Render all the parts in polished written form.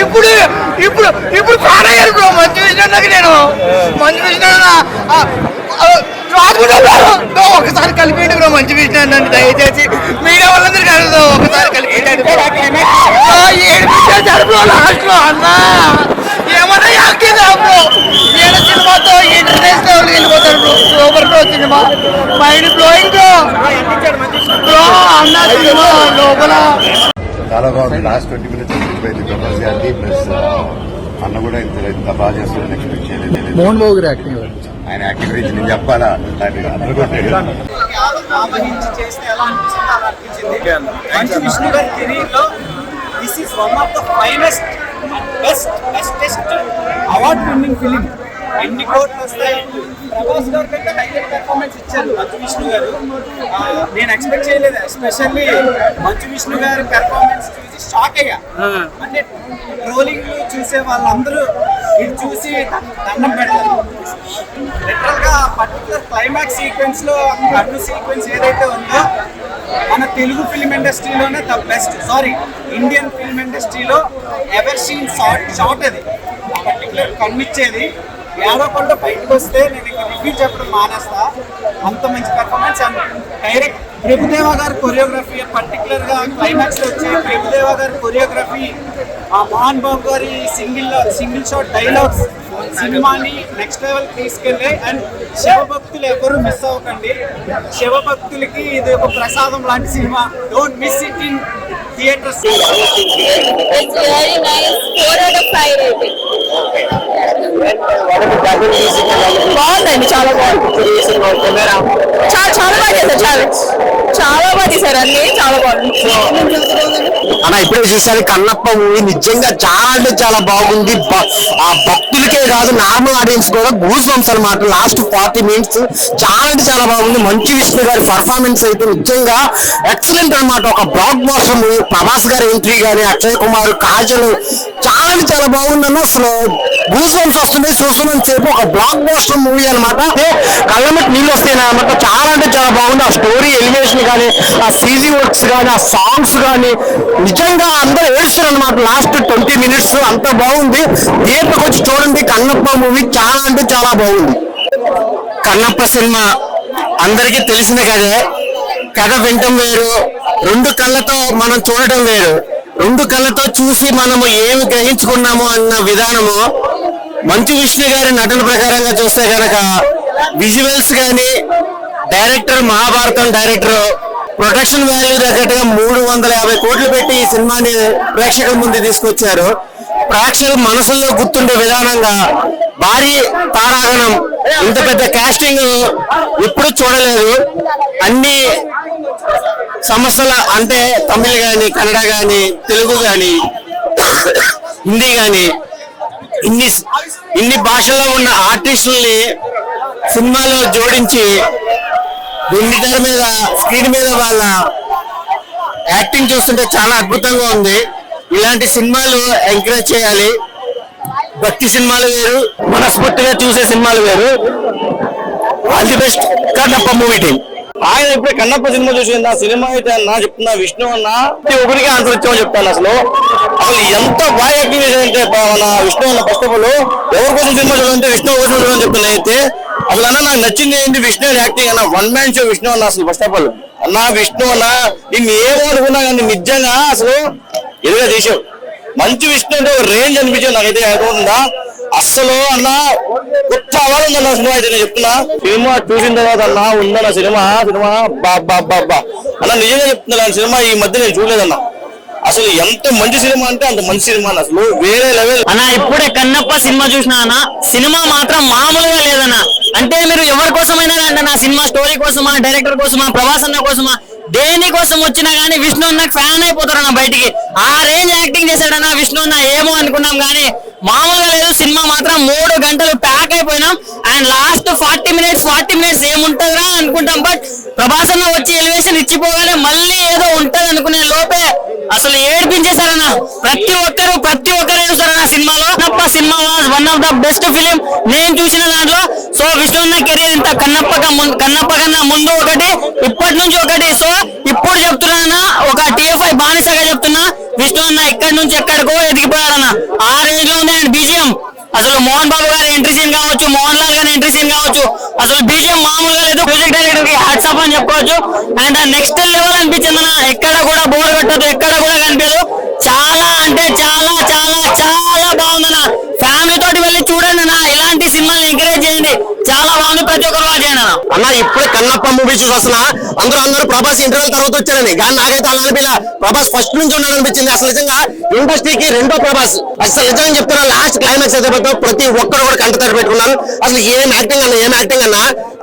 ఇప్పుడు ఇప్పుడు ఇప్పుడు పాడయ్యారు బ్రో. మంచి విషయం నేను మంచి విషయం ఒకసారి కలిపేయండి బ్రో. మంచి విషయం నన్ను దయచేసి మీడియా వాళ్ళందరూ కలుగుతాం. ఒకసారి కలిపేయండి. ఏడిపించారు బ్రో లాస్ట్ లో. అన్నా ఏమన్నా యాక్టింగ్ బ్రో. ఏదో సినిమాతో ఇంటర్నేషనల్ వెళ్ళిపోతారు bro. Super bro cinema. Mind blowing bro. Bro అన్న సినిమా లోపల చాలా బాగుంది. లాస్ట్ 20 minutes అయిపోయింది ప్రభాస్ గారికి. ప్లస్ అన్న కూడా ఇంత బాగా చేస్తారని ఎక్స్పెక్ట్ చేయలేదు. మోహన్ బాబు గారి యాక్టింగ్, ఆయన యాక్టింగ్ గురించి నేను చెప్పాలా? అందరూ కొట్టాడు. విష్ణు గారి కెరీర్ లో this is one of the finest bestest award winning film. ఎన్ని కోట్లు వస్తాయి. ప్రభాస్ గారి కంటే హైలైట్ పెర్ఫార్మెన్స్ ఇచ్చారు మంచు విష్ణు గారు. నేను ఎక్స్పెక్ట్ చేయలేదు. ఎస్పెషల్లీ మంచు విష్ణు గారి పెర్ఫార్మెన్స్ చూసి షాక్ అయ్యా. అంటే ట్రోలింగ్ చూసే వాళ్ళందరూ ఇది చూసి దండం పెడతారు. లిటరల్ గా పర్టికులర్ క్లైమాక్స్ సీక్వెన్స్ లో కన్ను సీక్వెన్స్ ఏదైతే ఉందో మన తెలుగు ఫిల్మ్ ఇండస్ట్రీలోనే ద బెస్ట్, ఇండియన్ ఫిల్మ్ ఇండస్ట్రీలో ఎవర్ సీన్ షార్ట్ అది. పర్టికులర్ కన్నిచ్చేది ఏడవకుండా బయటకు వస్తే నేను ఇంకా రివ్యూ చెప్పడం మానేస్తా. అంత మంచి పెర్ఫార్మెన్స్. అండ్ డైరెక్ట్ ప్రభుదేవ గారి కొరియోగ్రఫీ, పర్టికులర్ గా క్లైమాక్స్ లో వచ్చే ప్రభుదేవ గారి కొరియోగ్రఫీ, ఆ మోహన్ బాబు గారి సింగిల్ షాట్ డైలాగ్స్ సినిమాని నెక్స్ట్ లెవెల్ తీసుకెళ్ళి. అండ్ శివభక్తులు ఎవరు మిస్ అవ్వకండి. శివభక్తులకి ఇది ఒక ప్రసాదం లాంటి cinema. Don't miss it in theatres. బాగుందండి, చాలా బాగుంది. చాలా బాగా చేశారు. చాలా బాగా చేశారు. అన్ని చాలా బాగుంది అన్న. ఇప్పుడే చూసారు కన్నప్ప మూవీ. నిజంగా చాలా అంటే చాలా బాగుంది. ఆ భక్తులకే కాదు నార్మల్ ఆడియన్స్ కూడా గూస్ బంప్స్ అనమాట. లాస్ట్ 40 minutes చాలా అంటే చాలా బాగుంది. మంచు విష్ణు గారి పర్ఫార్మెన్స్ అయితే నిజంగా ఎక్సలెంట్ అనమాట. ఒక బ్లాక్ బాస్టర్ మూవీ. ప్రభాస్ గారి ఎంట్రీ కానీ, అక్షయ్ కుమార్, కాజల్ చాలా అంటే చాలా బాగుంది అన్న. అసలు గూస్ బంప్స్ వస్తుంది చూస్తున్నంత సేపు. ఒక బ్లాక్ బాస్టర్ మూవీ అనమాట. కళ్ళమట్టి నీళ్ళు వస్తాయి అనమాట. చాలా అంటే చాలా బాగుంది. ఆ స్టోరీ ఎలివేషన్ కానీ, ఆ CG వర్క్స్ కానీ, ఆ సాంగ్స్ కానీ నిజంగా అందరూ ఏడుస్తారు అనమాట. లాస్ట్ 20 minutes అంత బాగుంది. థియేటర్కి వచ్చి చూడండి. కన్నప్ప మూవీ చాలా అంటే చాలా బాగుంది. కన్నప్ప సినిమా అందరికీ తెలిసిందే కదే. కథ వింటం వేరు, రెండు కళ్ళతో మనం చూడటం వేరు. రెండు కళ్ళతో చూసి మనము ఏమి గ్రహించుకున్నాము అన్న విధానము మంచు విష్ణు గారి నటన ప్రకారంగా చూస్తే కనుక విజువల్స్ కానీ, director Mahabharatam director production value తగ్గట్టుగా 350 కోట్లు పెట్టి ఈ సినిమాని ప్రేక్షకుల ముందు తీసుకొచ్చారు. ప్రేక్షకుల మనసుల్లో గుర్తుండే విధానంగా భారీ తారాగణం, ఇంత పెద్ద కాస్టింగ్ ఎప్పుడు చూడలేదు. అన్ని సమస్యల అంటే తమిళ్ కానీ, కన్నడ కానీ, తెలుగు కానీ, హిందీ కానీ ఇన్ని భాషల్లో ఉన్న ఆర్టిస్టుల్ని సినిమాలో జోడించి వెండితెర మీద, స్క్రీన్ మీద వాళ్ళ యాక్టింగ్ చూస్తుంటే చాలా అద్భుతంగా ఉంది. ఇలాంటి సినిమాలు ఎంకరేజ్ చేయాలి. భక్తి సినిమాలు వేరు, మనస్ఫూర్తిగా చూసే సినిమాలు వేరు. All the best Kannappa movie team. ఆయన ఇప్పుడు కన్నప్ప సినిమా చూసింది. ఆ సినిమా అయితే అన్న చెప్తున్నా, విష్ణు అన్న ఒకరికి ఆన్సర్ ఇచ్చామని చెప్తాను. అసలు ఎంత బాగా యాక్టింగ్ చేశారంటే మన విష్ణు అన్న. ఫస్ట్ ఆఫ్ ఆల్ ఎవరి కోసం సినిమా చూడాలంటే విష్ణు కోసం చూడాలని చెప్తున్నా. అయితే అసలు అన్న నాకు నచ్చింది ఏంటి విష్ణు యాక్టింగ్ అన్న. 1 man షో విష్ణు అన్న. అసలు ఫస్ట్ ఆఫ్ ఆల్ అన్న విష్ణు అన్న నేను ఏమనుకున్నా కానీ నిజంగా అసలు ఎదురుగా చేసావు. మంచు విష్ణు అంటే ఒక రేంజ్ అనిపించేది నాకైతే. అనుకుంటుందా అస్సలు అన్న కొత్త అవార్డు ఉందన్న సినిమా అయితే నేను చెప్తున్నా. సినిమా చూసిన తర్వాత అన్న ఉందన్న సినిమా బాబా అన్న. నిజంగా చెప్తున్నా సినిమా ఈ మధ్య నేను చూడలేదన్న. అసలు ఎంత మంచి సినిమా అంటే అంత మంచి సినిమా అసలు వేరే లెవెల్ అన్న. ఇప్పుడే కన్నప్ప సినిమా చూసినా అన్న. సినిమా మాత్రం మామూలుగా లేదన్న. అంటే మీరు ఎవరి కోసమైనా అంటే నా సినిమా స్టోరీ కోసమా, డైరెక్టర్ కోసమా, ప్రభాస్ అన్న కోసమా, దేని కోసం వచ్చినా గానీ విష్ణు అన్న ఫ్యాన్ అయిపోతారన్న బయటికి. ఆ రేంజ్ యాక్టింగ్ చేశాడన్న విష్ణు అన్న. ఏమో అనుకున్నాం కానీ మామూలుగా లేదు. సినిమా మాత్రం 3 గంటలు ప్యాక్ అయిపోయినాం. అండ్ లాస్ట్ 40 minutes ఏముంటుందా అనుకుంటాం. బట్ ప్రభాస్ అన్న వచ్చి ఎలివేషన్ ఇచ్చిపోగానే మళ్ళీ ఏదో ఉంటది అనుకునే లోపే అసలు ఏడిపించేశారన్న. ప్రతి ఒక్కరు చూసారన్న సినిమాలో. Kannappa cinema was one of the best film నేను చూసిన దాంట్లో. సో విష్ణు అన్న కెరీర్ ఇంత కన్నప్ప కన్నా ముందు ఒకటి, ఇప్పటి నుంచి ఒకటి. సో ఇప్పుడు చెప్తున్నా ఒక TFI బానిసగా చెప్తున్నా, విష్ణు అన్న ఎక్కడి నుంచి ఎక్కడికో ఎదిగిపోయాడన్న. అసలు మోహన్ బాబు గారి ఎంట్రీ సీన్ కావచ్చు, మోహన్ లాల్ గారి ఎంట్రీ సీన్ కావచ్చు, అసలు బీజిఎం మామూలుగా లేదు. మ్యూజిక్ డైరెక్టర్ కి హ్యాట్స్ ఆఫ్ అని చెప్పుకోవచ్చు. అండ్ నెక్స్ట్ లెవెల్ అనిపించింది అన్న. ఎక్కడ కూడా బోర్ కొట్టదు, ఎక్కడ కూడా కనిపించదు. చాలా అంటే చాలా చాలా చాలా బాగుందన్న. ఫ్యామిలీ తోటి వెళ్ళి చూడండి అన్న. ఇలాంటి సినిమాలు ఎంకరేజ్ చేయండి, చాలా బాగుంది. ప్రతి ఒక్కరు వాచ్ చేయండి అన్న. అన్న ఇప్పుడే కన్నప్ప మూవీ చూసి వస్తున్నా. అందరూ ప్రభాస్ ఇంటర్వెల్ తర్వాత వచ్చారని, కానీ నాకైతే అలా అనిపించలే. ప్రభాస్ ఫస్ట్ నుంచి ఉన్నాడు అనిపించింది. అసలు నిజంగా ఇండస్ట్రీకి రెండో ప్రభాస్. అసలు నిజంగా చెప్తున్నా, లాస్ట్ క్లైమాక్స్ అయితే ప్రతి ఒక్కరు కూడా కంట తడి పెట్టుకున్నారు. అసలు ఏం యాక్టింగ్ అన్న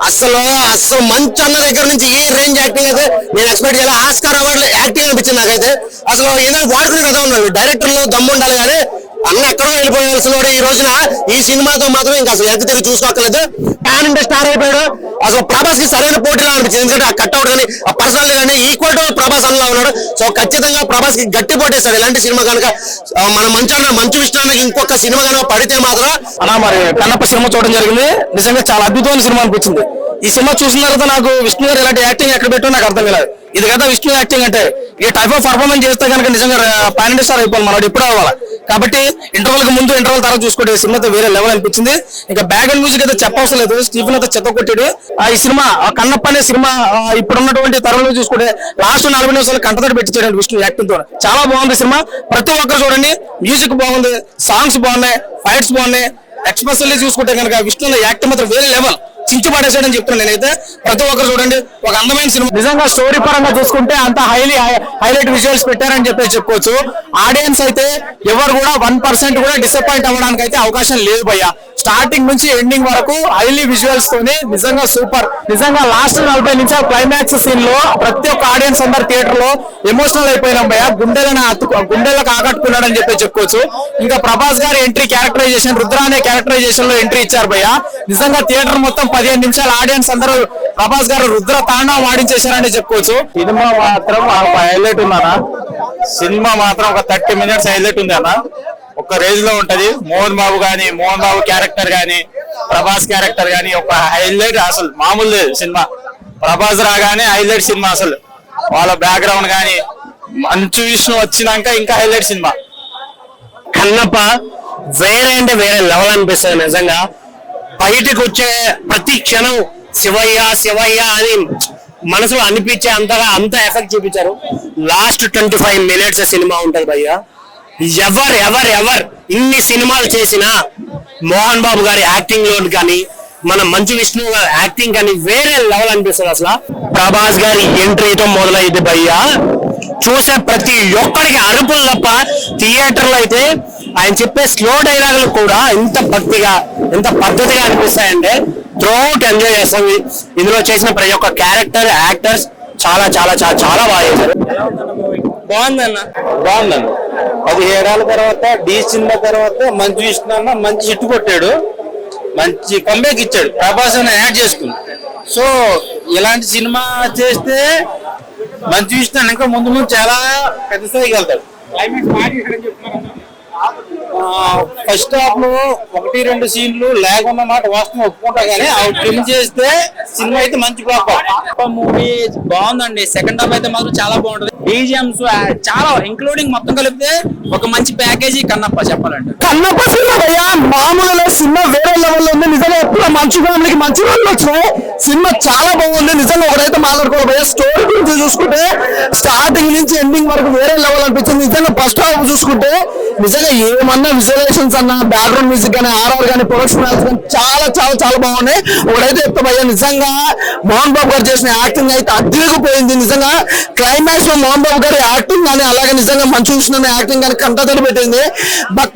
అసలు మంచి అన్న దగ్గర నుంచి ఈ రేంజ్ యాక్టింగ్ అయితే నేను ఎక్స్పెక్ట్ చేయాలి. ఆస్కార్ అవార్డు యాక్టింగ్ అనిపించింది నాకైతే. అసలు ఏదైనా వాడుకునే కదా ఉన్నాడు, డైరెక్టర్లు దమ్ము ఉండాలి. కానీ అన్న ఎక్కడో వెళ్ళిపోయాల్సిన వాడు ఈ రోజున ఈ సినిమాతో మాత్రం ఇంకా అసలు ఎంత తిరిగి చూసుకోకలేదు. ప్యాన్ ఇండియా స్టార్ అయిపోయాడు. అసలు ప్రభాస్ కి సరైన పోటీలా అనిపించింది. ఎందుకంటే ఆ కట్అవుట్ కానీ ఆ పర్సనాలిటీ కానీ ఈక్వల్ టు ప్రభాస్ అన్నలా ఉన్నాడు. సో ఖచ్చితంగా ప్రభాస్ కి గట్టి పోటీస్తాడు ఇలాంటి సినిమా కనుక. మన మంచు విష్ణుకి ఇంకొక సినిమా కనుక పడితే మాత్రం అలా మరి కన్నప్ప సినిమా చూడడం జరిగింది. నిజంగా చాలా అద్భుతమైన సినిమా అనిపించింది. ఈ సినిమా చూసిన తర్వాత నాకు విష్ణు గారు ఇలాంటి యాక్టింగ్ ఎక్కడ పెట్టో నాకు అర్థం కాలేదు. ఇది కదా విష్ణు యాక్టింగ్ అంటే. ఈ టైప్ ఆఫ్ పర్ఫార్మెన్స్ చేస్తే కనుక నిజంగా పాన్ ఇండియా స్టార్ అయిపోవాలి మనోడు, ఇప్పుడు అవ్వాలి. కాబట్టి ఇంటర్వల్ కి ముందు ఇంటర్వల్ తర్వాత చూసుకుంటే ఈ సినిమా వేరే లెవెల్ అనిపించింది. ఇంకా బ్యాక్ అండ్ మ్యూజిక్ అయితే చెప్పవసరం లేదు. స్టీఫెన్ అయితే చెత్త కొట్టాడు. ఈ సినిమా కన్నప్ప అనే సినిమా ఇప్పుడు ఉన్నటువంటి తరంలో చూసుకుంటే లాస్ట్ 40 నిమిషాలు కంటతడి పెట్టించాడు విష్ణు యాక్టింగ్ తో. చాలా బాగుంది సినిమా. ప్రతి ఒక్కరు చూడండి. మ్యూజిక్ బాగుంది, సాంగ్స్ బాగున్నాయి, ఫైట్స్ బాగున్నాయి. ఎక్స్ప్రెస్లీ చూసుకుంటే కనుక విష్ణు యాక్టింగ్ మాత్రం వేరే లెవెల్. చించి పడేసాడని చెప్తున్నాను నేనైతే. ప్రతి ఒక్కరు చూడండి, ఒక అందమైన సినిమా. నిజంగా స్టోరీ పరంగా చూసుకుంటే అంత హైలైట్ విజువల్స్ పెట్టారని చెప్పుకోవచ్చు. ఆడియన్స్ అయితే ఎవరు కూడా 1% కూడా డిసప్పాయింట్ అవ్వడానికి అయితే అవకాశం లేదు భయ్య. స్టార్టింగ్ నుంచి ఎండింగ్ వరకు హైలీ విజువల్స్ తోని నిజంగా సూపర్. నిజంగా లాస్ట్ 40 నిమిషాలు క్లైమాక్స్ సీన్ లో ప్రతి ఒక్క ఆడియన్స్ అందరు థియేటర్ లో ఎమోషనల్ అయిపోయినాం భయ్య. గుండెలకు ఆకట్టుకున్నాడని చెప్పుకోవచ్చు. ఇంకా ప్రభాస్ గారి ఎంట్రీ క్యారెక్టరైజేషన్, రుద్ర అనే క్యారెక్టరైజేషన్ లో ఎంట్రీ ఇచ్చారు భయ్య. నిజంగా థియేటర్ మొత్తం 15 నిమిషాలు ఆడియన్స్ అందరూ ప్రభాస్ గారు రుద్ర తాండవం ఆడించేశారని చెప్పుకోవచ్చు. సినిమా మాత్రం హైలైట్ ఉందన్న. సినిమా మాత్రం ఒక 30 మినిట్స్ హైలైట్ ఉంది అన్న. ఒక రేంజ్ లో ఉంటది. మోహన్ బాబు క్యారెక్టర్ గానీ, ప్రభాస్ క్యారెక్టర్ గానీ ఒక హైలైట్. అసలు మామూలు లేదు సినిమా. ప్రభాస్ రాగానే హైలైట్ సినిమా. అసలు వాళ్ళ బ్యాక్గ్రౌండ్ గానీ, మంచు విష్ణు వచ్చినాక ఇంకా హైలైట్ సినిమా. కన్నప్ప వేరే అంటే వేరే లెవెల్ అనిపిస్తుంది నిజంగా. బయటకు వచ్చే ప్రతి క్షణం శివయ్య అని మనసులో అనిపించే అంత ఎఫెక్ట్ చూపించారు. లాస్ట్ 25 మినిట్స్ సినిమా ఉంటది భయ్య. ఎవర్ ఇన్ని సినిమాలు చేసినా మోహన్ బాబు గారి యాక్టింగ్ లో కానీ, మన మంచు విష్ణు గారి యాక్టింగ్ కానీ వేరే లెవెల్ అనిపిస్తుంది. అసలు ప్రభాస్ గారి ఎంట్రీతో మొదలైంది భయ్య. చూసే ప్రతి ఒక్కడికి అరుపులు తప్ప థియేటర్ లో అయితే ఆయన చెప్పే స్లో డైలాగులు కూడా ఎంత భక్తిగా, ఎంత పద్ధతిగా అనిపిస్తాయంటే త్రూఅవుట్ ఎంజాయ్ చేస్తాం. ఇందులో చేసిన ప్రతి ఒక్క క్యారెక్టర్, యాక్టర్స్ చాలా చాలా చాలా చాలా బాగా చేశారు. బాగుందన్న. 17 ఏళ్ళ తర్వాత డి సినిమా తర్వాత మంచు విష్ణు అన్న మంచి హిట్ కొట్టాడు. మంచి కంబ్యాక్ ఇచ్చాడు. ప్రభాస్ అన్న యాడ్ చేసుకుంది. సో ఇలాంటి సినిమా చేస్తే మంచు విష్ణు అన్న ఇంకా ముందు చాలా పెద్ద స్థాయికి వెళ్తాడు. ఫస్ట్ హాఫ్ లో 1-2 సీన్లు లేకున్న మాట వాస్తవం ఒప్పుకుంటా, కానీ అవి ట్రిమ్ చేస్తే సినిమా అయితే మంచి ఫ్లాప్. మూవీ బాగుందండి. సెకండ్ హాఫ్ అయితే మాత్రం చాలా బాగుంటది. బీజిఎంస్ చాలా ఇంక్లూడింగ్ మొత్తం కలిపితే ఒక మంచి ప్యాకేజీ కన్నప్ప చెప్పాలంటే. కన్నప్ప సినిమా భయ్య మామూలు సినిమా వేరే లెవెల్ లో ఉంది. నిజంగా ఎప్పుడు మంచి ఫ్యామిలీకి మంచి రోజులు వచ్చినాయి. సినిమా చాలా బాగుంది. నిజంగా ఒకటైతే మాట్లాడుకోవాలి భయ్య. స్టోరీ గురించి చూసుకుంటే స్టార్టింగ్ నుంచి ఎండింగ్ వరకు వేరే లెవెల్ అనిపించింది. నిజంగా ఫస్ట్ హాఫ్ చూసుకుంటే నిజంగా ఏమన్నా విజువలైజేషన్స్ అన్న, బ్యాక్గ్రౌండ్ మ్యూజిక్ కానీ, ఆర్ఆర్ కానీ, ప్రొడక్షన్ కానీ చాలా చాలా చాలా బాగున్నాయి. ఒకటైతే చెప్తా భయ్య, నిజంగా మోహన్ బాబు గారు చేసిన యాక్టింగ్ అయితే అద్దరిగిపోయింది. నిజంగా క్లైమాక్స్ లో మోహన్ బాబు గారి యాక్టింగ్ కానీ, అలాగే నిజంగా మంచు విష్ణు యాక్టింగ్ కానీ కంటతడి పెట్టింది. బట్